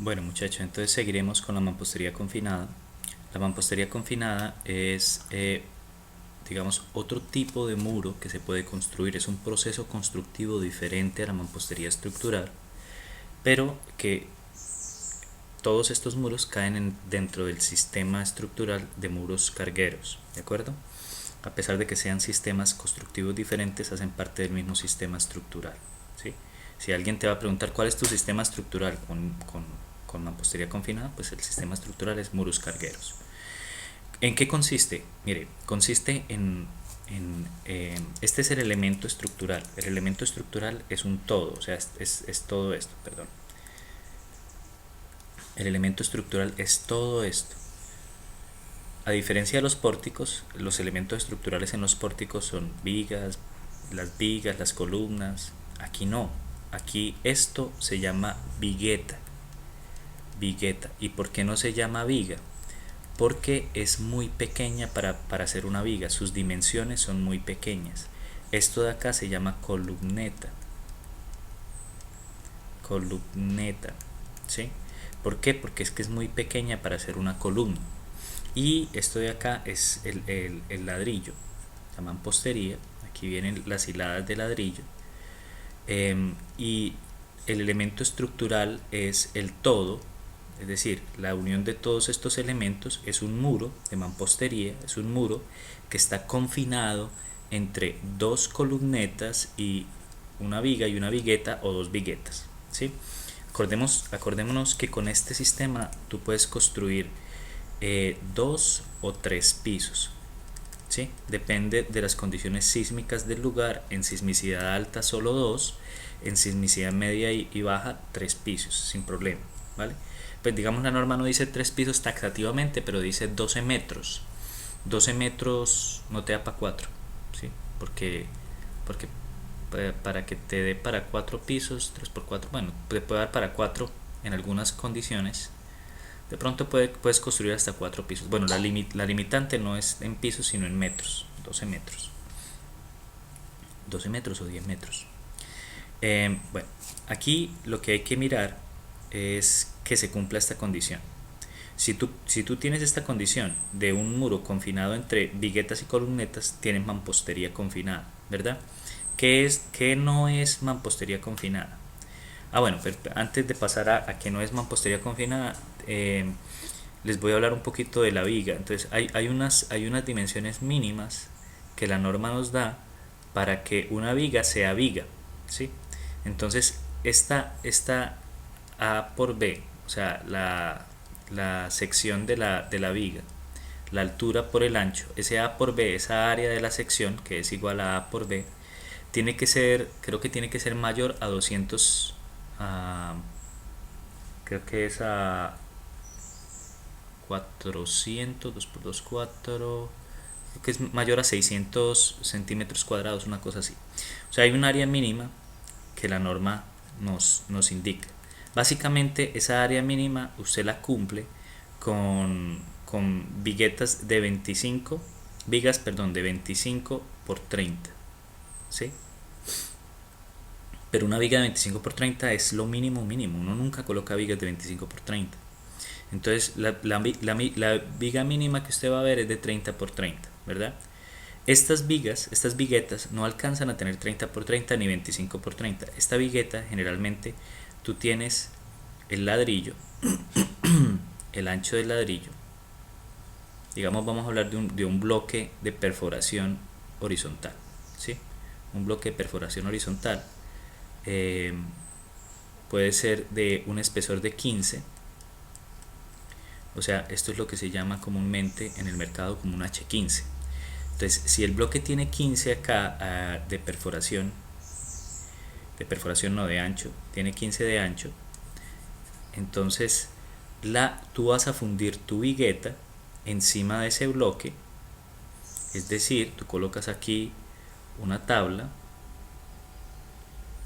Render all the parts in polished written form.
Bueno muchachos, entonces seguiremos con la mampostería confinada. La mampostería confinada es, digamos, otro tipo de muro que se puede construir. Es un proceso constructivo diferente a la mampostería estructural, pero que todos estos muros caen dentro del sistema estructural de muros cargueros, ¿de acuerdo? A pesar de que sean sistemas constructivos diferentes, hacen parte del mismo sistema estructural, ¿sí? Si alguien te va a preguntar cuál es tu sistema estructural con mampostería confinada, pues el sistema estructural es muros cargueros. ¿En qué consiste? Mire, consiste este es el elemento estructural. El elemento estructural es un todo, o sea, es todo esto, perdón. El elemento estructural es todo esto. A diferencia de los pórticos, los elementos estructurales en los pórticos son vigas, las columnas. Aquí no. Aquí esto se llama vigueta. Vigueta. ¿Y por qué no se llama viga? Porque es muy pequeña para hacer una viga. Sus dimensiones son muy pequeñas. Esto de acá se llama columneta. Columneta. ¿Sí? ¿Por qué? Porque es que es muy pequeña para hacer una columna. Y esto de acá es el ladrillo, la mampostería. Aquí vienen las hiladas de ladrillo. Y el elemento estructural es el todo, es decir, la unión de todos estos elementos es un muro de mampostería, es un muro que está confinado entre dos columnetas y una viga y una vigueta o dos viguetas, ¿sí? Acordémonos que con este sistema tú puedes construir dos o tres pisos, ¿sí? Depende de las condiciones sísmicas del lugar. En sismicidad alta solo dos, en sismicidad media y baja tres pisos sin problema, ¿vale? Pues digamos la norma no dice tres pisos taxativamente, pero dice 12 metros. 12 metros no te da para 4, ¿sí? Porque para que te dé para 4 pisos, 3 por 4, bueno, te puede dar para 4 en algunas condiciones. De pronto puedes construir hasta 4 pisos. Bueno, la limitante no es en pisos, sino en metros. 12 metros. 12 metros o 10 metros. Bueno, aquí lo que hay que mirar es que se cumpla esta condición. Si tú tienes esta condición de un muro confinado entre viguetas y columnetas, tienes mampostería confinada, ¿verdad? ¿Qué no es mampostería confinada? Bueno, pero antes de pasar a que no es mampostería confinada, les voy a hablar un poquito de la viga. Entonces, hay unas dimensiones mínimas que la norma nos da para que una viga sea viga, ¿sí? Entonces, esta A por B, o sea, la sección de la viga, la altura por el ancho, ese A por B, esa área de la sección, que es igual a A por B, creo que tiene que ser mayor a 200, creo que es a 400, 2 por 2, 4, creo que es mayor a 600 centímetros cuadrados, una cosa así. O sea, hay un área mínima que la norma nos indica. Básicamente, esa área mínima usted la cumple con viguetas de 25, vigas, perdón, de 25 por 30, ¿sí? Pero una viga de 25 por 30 es lo mínimo mínimo. Uno nunca coloca vigas de 25 por 30. Entonces, la viga mínima que usted va a ver es de 30 por 30, ¿verdad? Estas viguetas no alcanzan a tener 30 por 30 ni 25 por 30. Esta vigueta, generalmente, tú tienes el ladrillo, el ancho del ladrillo. Digamos, vamos a hablar de un bloque de perforación horizontal, ¿sí? Un bloque de perforación horizontal eh, puede ser de un espesor de 15. O sea, esto es lo que se llama comúnmente en el mercado como un H15. Entonces, si el bloque tiene 15 acá de perforación no de ancho, tiene 15 de ancho, entonces tú vas a fundir tu vigueta encima de ese bloque, es decir, tú colocas aquí una tabla,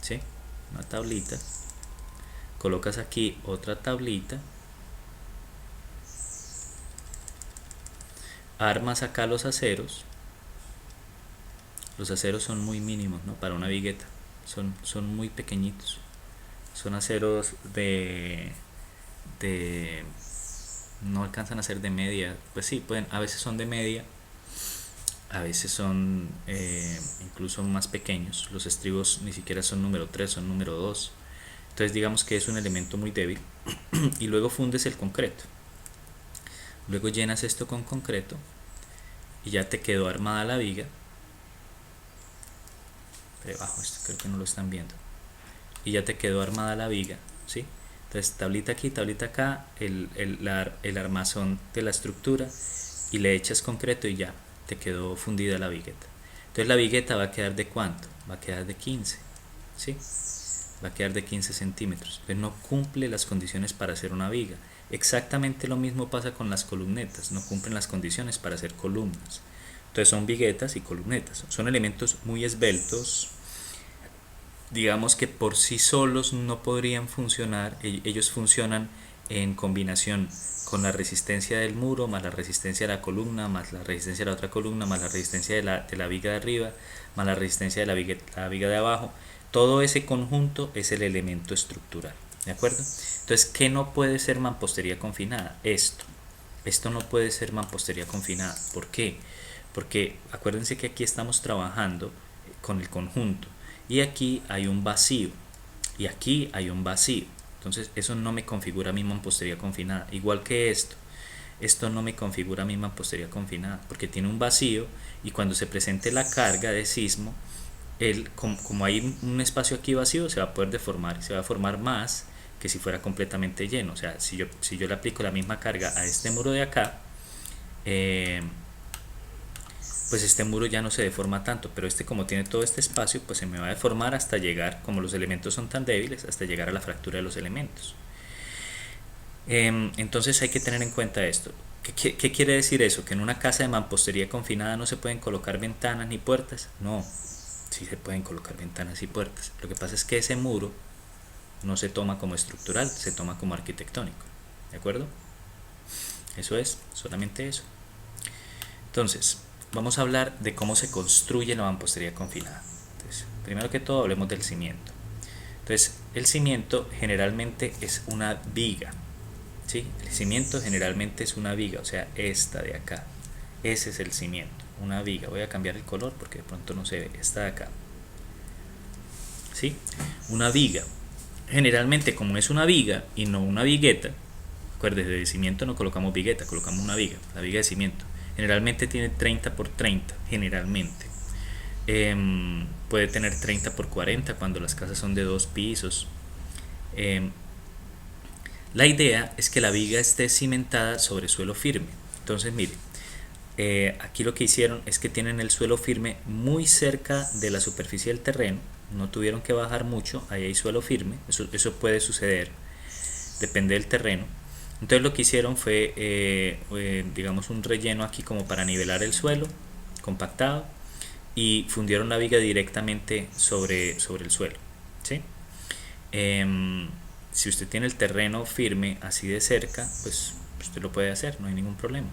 ¿sí? Una tablita, colocas aquí otra tablita, armas acá los aceros son muy mínimos, ¿no? Para una vigueta, son muy pequeñitos, son aceros no alcanzan a ser de media, pues sí, pueden, a veces son de media, a veces son incluso más pequeños, los estribos ni siquiera son número 3, son número 2, entonces digamos que es un elemento muy débil. Y luego fundes el concreto, luego llenas esto con concreto y ya te quedó armada la viga. Debajo, esto creo que no lo están viendo, y ya te quedó armada la viga, ¿sí? Entonces tablita aquí, tablita acá, el armazón de la estructura, y le echas concreto y ya te quedó fundida la vigueta. Entonces la vigueta va a quedar de ¿cuánto? Va a quedar de 15, ¿sí? Va a quedar de 15 centímetros. Entonces no cumple las condiciones para hacer una viga. Exactamente lo mismo pasa con las columnetas, no cumplen las condiciones para hacer columnas. Entonces son viguetas y columnetas, son elementos muy esbeltos, digamos que por sí solos no podrían funcionar, ellos funcionan en combinación con la resistencia del muro, más la resistencia de la columna, más la resistencia de la otra columna, más la resistencia de la viga de arriba, más la resistencia de la viga de abajo. Todo ese conjunto es el elemento estructural, ¿de acuerdo? Entonces, ¿qué no puede ser mampostería confinada? Esto no puede ser mampostería confinada. ¿Por qué? Porque acuérdense que aquí estamos trabajando con el conjunto, y aquí hay un vacío, y aquí hay un vacío. Entonces eso no me configura mi mampostería confinada. Igual que esto no me configura mi mampostería confinada, porque tiene un vacío, y cuando se presente la carga de sismo, como hay un espacio aquí vacío, se va a poder deformar, y se va a formar más que si fuera completamente lleno. O sea, si yo le aplico la misma carga a este muro de acá, pues este muro ya no se deforma tanto, pero como tiene todo este espacio, pues se me va a deformar hasta llegar, como los elementos son tan débiles, hasta llegar a la fractura de los elementos. Entonces hay que tener en cuenta esto. ¿Qué quiere decir eso? ¿Que en una casa de mampostería confinada no se pueden colocar ventanas ni puertas? No, sí se pueden colocar ventanas y puertas. Lo que pasa es que ese muro no se toma como estructural, se toma como arquitectónico, ¿de acuerdo? Eso es, solamente eso. Entonces, vamos a hablar de cómo se construye la mampostería confinada. Entonces, primero que todo hablemos del cimiento. Entonces, el cimiento generalmente es una viga, ¿sí? El cimiento generalmente es una viga, o sea, esta de acá. Ese es el cimiento, una viga. Voy a cambiar el color porque de pronto no se ve, esta de acá, ¿sí? Una viga. Generalmente, como es una viga y no una vigueta, acuérdense, de cimiento no colocamos vigueta, colocamos una viga, la viga de cimiento. Generalmente tiene 30 por 30, generalmente. Puede tener 30 por 40 cuando las casas son de 2 pisos. La idea es que la viga esté cimentada sobre suelo firme. Entonces, mire, aquí lo que hicieron es que tienen el suelo firme muy cerca de la superficie del terreno. No tuvieron que bajar mucho, ahí hay suelo firme. Eso puede suceder, depende del terreno. Entonces lo que hicieron fue, digamos, un relleno aquí como para nivelar el suelo, compactado, y fundieron la viga directamente sobre el suelo, ¿sí? Si usted tiene el terreno firme así de cerca, pues usted lo puede hacer, no hay ningún problema.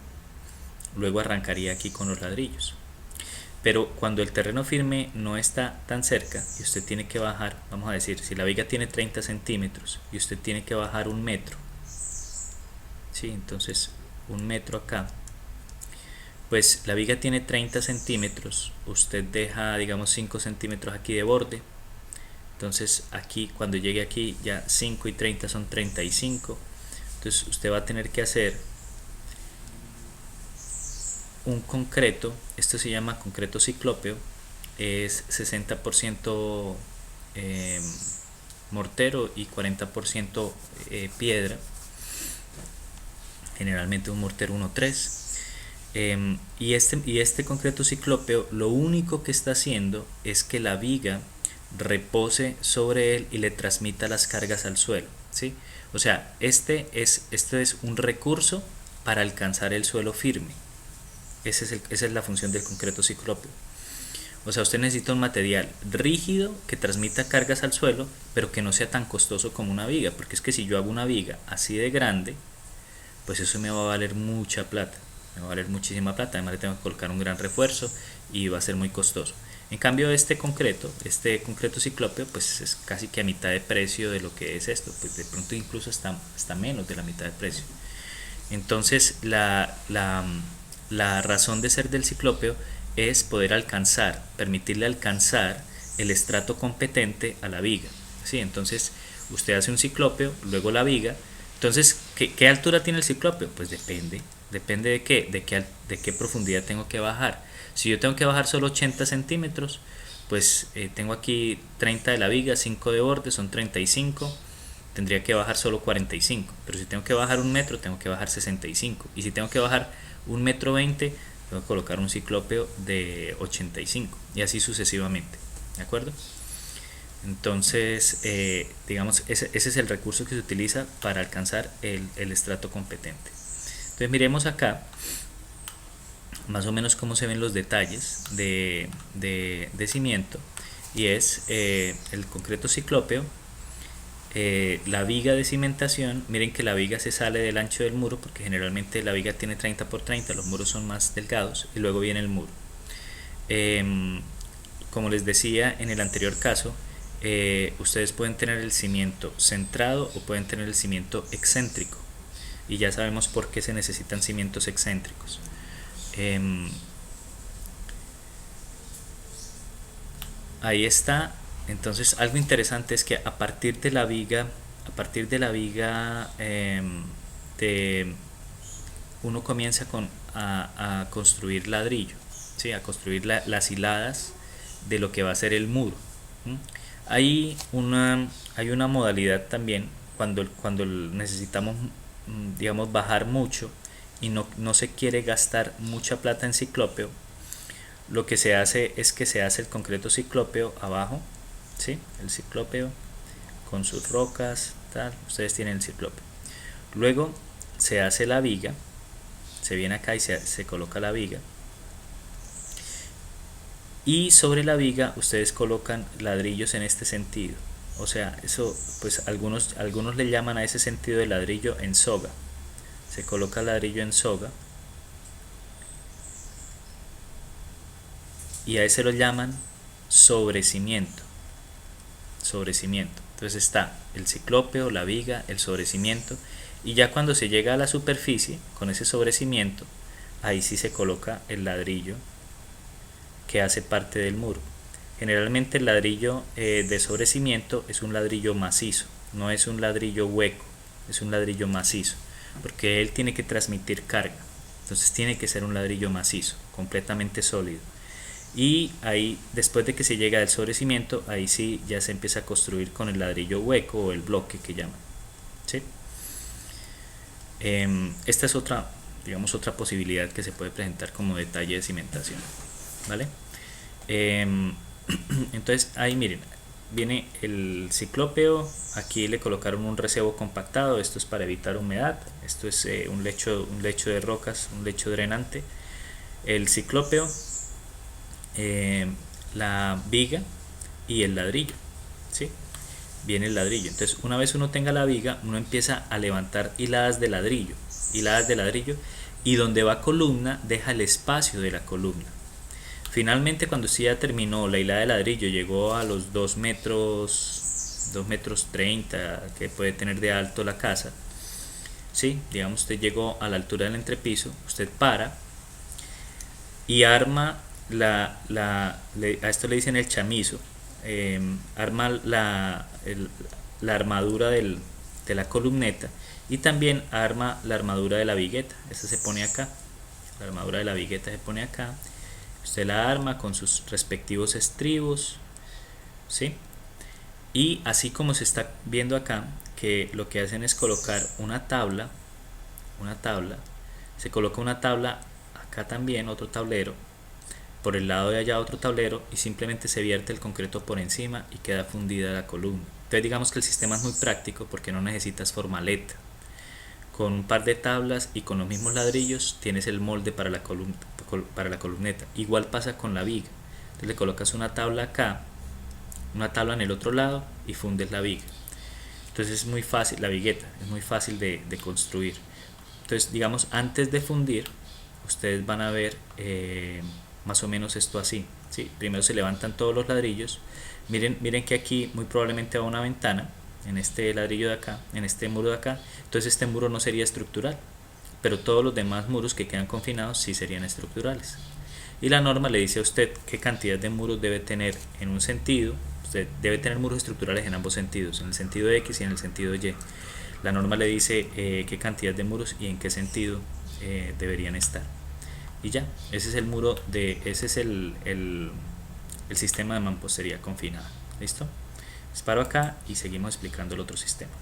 Luego arrancaría aquí con los ladrillos. Pero cuando el terreno firme no está tan cerca y usted tiene que bajar, vamos a decir, si la viga tiene 30 centímetros y usted tiene que bajar 1 metro, ¿sí? Entonces 1 metro acá, pues la viga tiene 30 centímetros, usted deja, digamos, 5 centímetros aquí de borde. Entonces aquí, cuando llegue aquí, ya 5 y 30 son 35. Entonces usted va a tener que hacer un concreto, esto se llama concreto ciclópeo, es 60% mortero y 40% piedra, generalmente un mortero 1-3. Y este concreto ciclópeo lo único que está haciendo es que la viga repose sobre él y le transmita las cargas al suelo, ¿sí? O sea, este es un recurso para alcanzar el suelo firme. Esa es la función del concreto ciclópeo. O sea, usted necesita un material rígido que transmita cargas al suelo, pero que no sea tan costoso como una viga, porque es que si yo hago una viga así de grande, pues eso me va a valer mucha plata, me va a valer muchísima plata. Además le tengo que colocar un gran refuerzo y va a ser muy costoso. En cambio este concreto ciclópeo, pues es casi que a mitad de precio de lo que es esto, pues de pronto incluso está menos de la mitad de precio. Entonces la razón de ser del ciclópeo es poder permitirle alcanzar el estrato competente a la viga. ¿Sí? Entonces usted hace un ciclópeo, luego la viga. Entonces, ¿qué altura tiene el ciclópeo? Pues depende de qué, de qué profundidad tengo que bajar. Si yo tengo que bajar solo 80 centímetros, pues tengo aquí 30 de la viga, 5 de borde, son 35. Tendría que bajar solo 45. Pero si tengo que bajar un metro, tengo que bajar 65. Y si tengo que bajar un metro 20, tengo que colocar un ciclópeo de 85. Y así sucesivamente. ¿De acuerdo? Entonces, digamos, ese es el recurso que se utiliza para alcanzar el estrato competente. Entonces miremos acá más o menos cómo se ven los detalles de cimiento, y es el concreto ciclópeo, la viga de cimentación. Miren que la viga se sale del ancho del muro porque generalmente la viga tiene 30 por 30, los muros son más delgados, y luego viene el muro. Como les decía en el anterior caso, ustedes pueden tener el cimiento centrado o pueden tener el cimiento excéntrico, y ya sabemos por qué se necesitan cimientos excéntricos. Ahí está. Entonces algo interesante es que a partir de la viga uno comienza a construir ladrillo, ¿sí? A construir las hiladas de lo que va a ser el muro. Hay una modalidad también cuando necesitamos, digamos, bajar mucho y no se quiere gastar mucha plata en ciclópeo. Lo que se hace es que se hace el concreto ciclópeo abajo, ¿sí? El ciclópeo con sus rocas, tal. Ustedes tienen el ciclópeo. Luego se hace la viga, se viene acá y se coloca la viga, y sobre la viga ustedes colocan ladrillos en este sentido. O sea, eso, pues algunos le llaman a ese sentido de ladrillo en soga. Se coloca ladrillo en soga, y a ese lo llaman sobrecimiento. Entonces está el ciclópeo, la viga, el sobrecimiento, y ya cuando se llega a la superficie con ese sobrecimiento, ahí sí se coloca el ladrillo que hace parte del muro. Generalmente el ladrillo de sobrecimiento es un ladrillo macizo, no es un ladrillo hueco, es un ladrillo macizo, porque él tiene que transmitir carga. Entonces tiene que ser un ladrillo macizo, completamente sólido. Y ahí, después de que se llega al sobrecimiento, ahí sí ya se empieza a construir con el ladrillo hueco o el bloque que llaman, ¿sí? Esta es otra posibilidad que se puede presentar como detalle de cimentación, ¿vale? Entonces ahí miren, viene el ciclópeo, aquí le colocaron un recebo compactado, esto es para evitar humedad, esto es un lecho de rocas, un lecho drenante, el ciclópeo, la viga y el ladrillo, ¿sí? Viene el ladrillo. Entonces una vez uno tenga la viga, uno empieza a levantar hiladas de ladrillo, y donde va columna deja el espacio de la columna. Finalmente, cuando usted ya terminó la hilada de ladrillo, llegó a los 2 metros 30 que puede tener de alto la casa, ¿sí? Digamos, usted llegó a la altura del entrepiso, usted para y arma a esto le dicen el chamizo, arma la armadura de la columneta, y también arma la armadura de la vigueta. Esta se pone acá, la armadura de la vigueta se pone acá. Usted la arma con sus respectivos estribos, ¿sí? Y así como se está viendo acá, que lo que hacen es colocar una tabla, se coloca una tabla acá también, otro tablero, por el lado de allá otro tablero, y simplemente se vierte el concreto por encima y queda fundida la columna. Entonces digamos que el sistema es muy práctico porque no necesitas formaleta. Con un par de tablas y con los mismos ladrillos tienes el molde para la columneta. Igual pasa con la viga. Entonces le colocas una tabla acá, una tabla en el otro lado y fundes la viga. Entonces es muy fácil, la vigueta es muy fácil de construir. Entonces digamos, antes de fundir, ustedes van a ver más o menos esto así. ¿sí? Primero se levantan todos los ladrillos. Miren que aquí muy probablemente va una ventana en este ladrillo de acá, en este muro de acá. Entonces este muro no sería estructural, pero todos los demás muros que quedan confinados sí serían estructurales. Y la norma le dice a usted qué cantidad de muros debe tener en un sentido. Usted debe tener muros estructurales en ambos sentidos, en el sentido X y en el sentido Y. La norma le dice qué cantidad de muros y en qué sentido deberían estar. Y ya, ese es el muro ese es el sistema de mampostería confinada. ¿Listo? Paro acá y seguimos explicando el otro sistema.